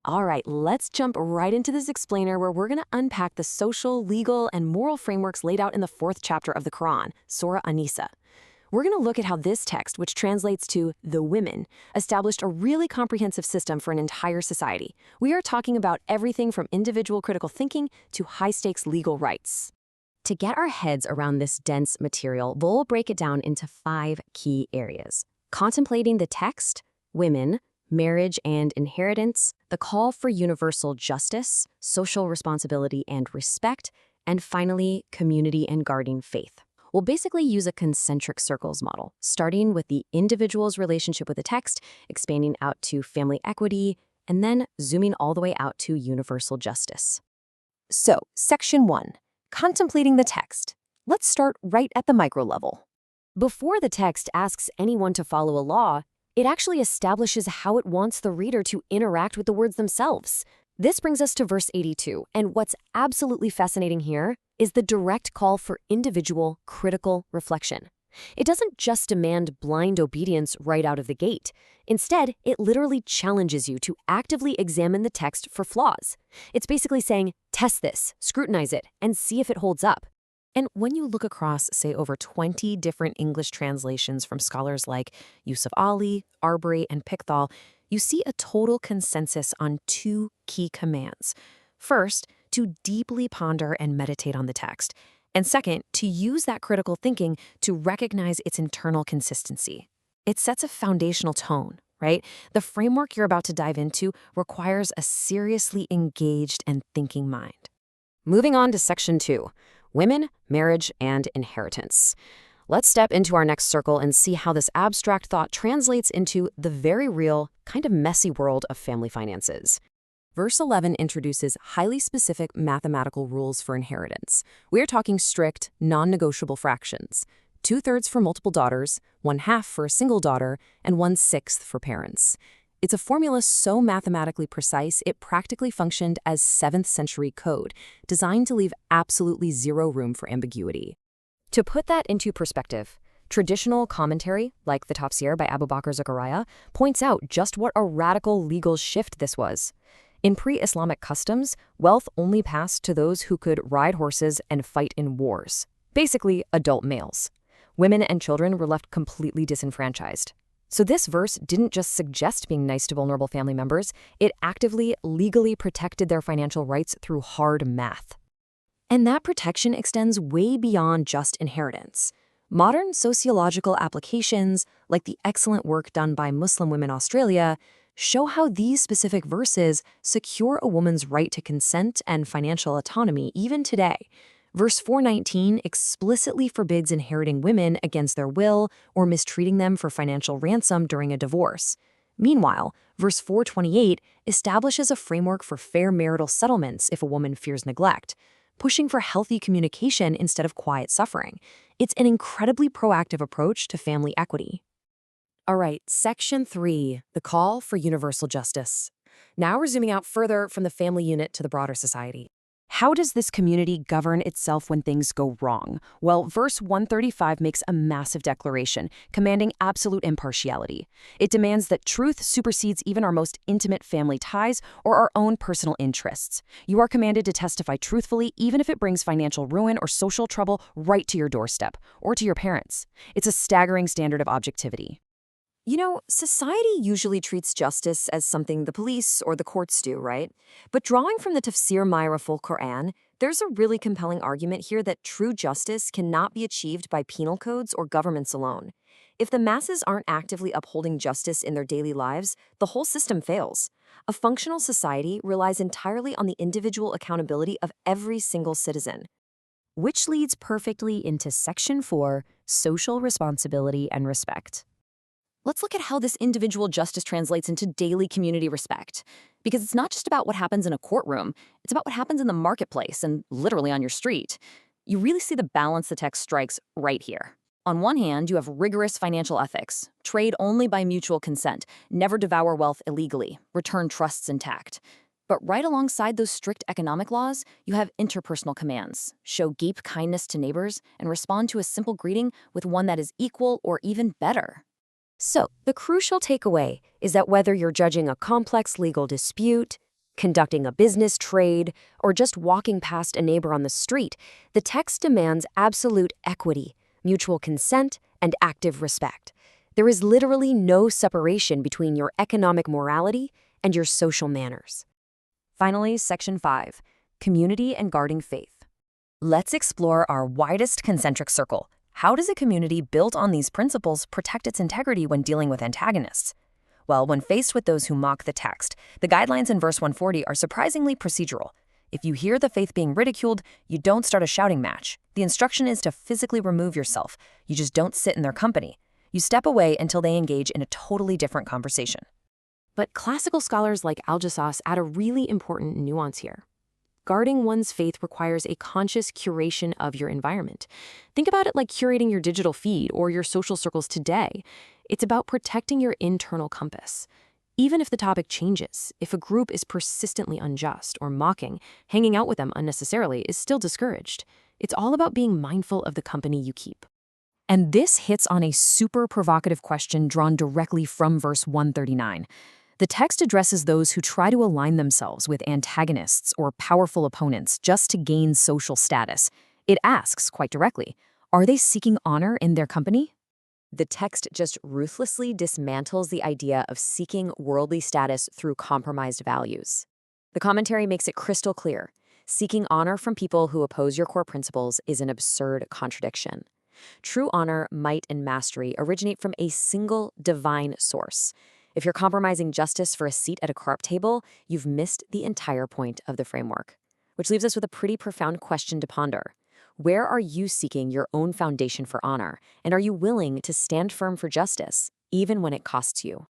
All right, let's jump right into this explainer where we're going to unpack the social, legal, and moral frameworks laid out in the 4th chapter of the Quran, Surah An-Nisa. We're going to look at how this text, which translates to the women, established a really comprehensive system for an entire society. We are talking about everything from individual critical thinking to high-stakes legal rights. To get our heads around this dense material, we'll break it down into 5 key areas: contemplating the text, women, marriage and inheritance, the call for universal justice, social responsibility and respect, and finally, community and guarding faith. We'll basically use a concentric circles model, starting with the individual's relationship with the text, expanding out to family equity, and then zooming all the way out to universal justice. So, Section 1, contemplating the text. Let's start right at the micro level. Before the text asks anyone to follow a law, it actually establishes how it wants the reader to interact with the words themselves. This brings us to verse 82, and what's absolutely fascinating here is the direct call for individual, critical reflection. It doesn't just demand blind obedience right out of the gate. Instead, it literally challenges you to actively examine the text for flaws. It's basically saying, test this, scrutinize it, and see if it holds up. And when you look across, say, over 20 different English translations from scholars like Yusuf Ali, Arbery, and Pickthall, you see a total consensus on 2 key commands. First, to deeply ponder and meditate on the text. And second, to use that critical thinking to recognize its internal consistency. It sets a foundational tone, right? The framework you're about to dive into requires a seriously engaged and thinking mind. Moving on to Section 2. Women, marriage, and inheritance. Let's step into our next circle and see how this abstract thought translates into the very real, kind of messy world of family finances. Verse 11 introduces highly specific mathematical rules for inheritance. We're talking strict, non-negotiable fractions: 2/3 for multiple daughters, 1/2 for a single daughter, and 1/6 for parents. It's a formula so mathematically precise, it practically functioned as 7th century code, designed to leave absolutely zero room for ambiguity. To put that into perspective, traditional commentary, like the Tafsir by Abu Bakr Zakaria, points out just what a radical legal shift this was. In pre-Islamic customs, wealth only passed to those who could ride horses and fight in wars, basically adult males. Women and children were left completely disenfranchised. So this verse didn't just suggest being nice to vulnerable family members, it actively, legally protected their financial rights through hard math. And that protection extends way beyond just inheritance. Modern sociological applications, like the excellent work done by Muslim Women Australia, show how these specific verses secure a woman's right to consent and financial autonomy even today. Verse 419 explicitly forbids inheriting women against their will or mistreating them for financial ransom during a divorce. Meanwhile, verse 428 establishes a framework for fair marital settlements if a woman fears neglect, pushing for healthy communication instead of quiet suffering. It's an incredibly proactive approach to family equity. All right, Section 3, the call for universal justice. Now we're zooming out further from the family unit to the broader society. How does this community govern itself when things go wrong? Well, verse 135 makes a massive declaration, commanding absolute impartiality. It demands that truth supersedes even our most intimate family ties or our own personal interests. You are commanded to testify truthfully, even if it brings financial ruin or social trouble right to your doorstep or to your parents. It's a staggering standard of objectivity. You know, society usually treats justice as something the police or the courts do, right? But drawing from the Tafsir Full Quran, there's a really compelling argument here that true justice cannot be achieved by penal codes or governments alone. If the masses aren't actively upholding justice in their daily lives, the whole system fails. A functional society relies entirely on the individual accountability of every single citizen. Which leads perfectly into Section 4, social responsibility and respect. Let's look at how this individual justice translates into daily community respect. Because it's not just about what happens in a courtroom, it's about what happens in the marketplace and literally on your street. You really see the balance the text strikes right here. On one hand, you have rigorous financial ethics, trade only by mutual consent, never devour wealth illegally, return trusts intact. But right alongside those strict economic laws, you have interpersonal commands, show deep kindness to neighbors, and respond to a simple greeting with one that is equal or even better. So, the crucial takeaway is that whether you're judging a complex legal dispute, conducting a business trade, or just walking past a neighbor on the street, the text demands absolute equity, mutual consent, and active respect. There is literally no separation between your economic morality and your social manners. Finally, Section 5, Community and Guarding Faith. Let's explore our widest concentric circle. How does a community built on these principles protect its integrity when dealing with antagonists? Well, when faced with those who mock the text, the guidelines in verse 140 are surprisingly procedural. If you hear the faith being ridiculed, you don't start a shouting match. The instruction is to physically remove yourself. You just don't sit in their company. You step away until they engage in a totally different conversation. But classical scholars like Aljassas add a really important nuance here. Guarding one's faith requires a conscious curation of your environment. Think about it like curating your digital feed or your social circles today. It's about protecting your internal compass. Even if the topic changes, if a group is persistently unjust or mocking, hanging out with them unnecessarily is still discouraged. It's all about being mindful of the company you keep. And this hits on a super provocative question drawn directly from verse 139. The text addresses those who try to align themselves with antagonists or powerful opponents just to gain social status. It asks, quite directly, are they seeking honor in their company? The text just ruthlessly dismantles the idea of seeking worldly status through compromised values. The commentary makes it crystal clear. Seeking honor from people who oppose your core principles is an absurd contradiction. True honor, might, and mastery originate from a single divine source. If you're compromising justice for a seat at a carp table, you've missed the entire point of the framework. Which leaves us with a pretty profound question to ponder. Where are you seeking your own foundation for honor, and are you willing to stand firm for justice, even when it costs you?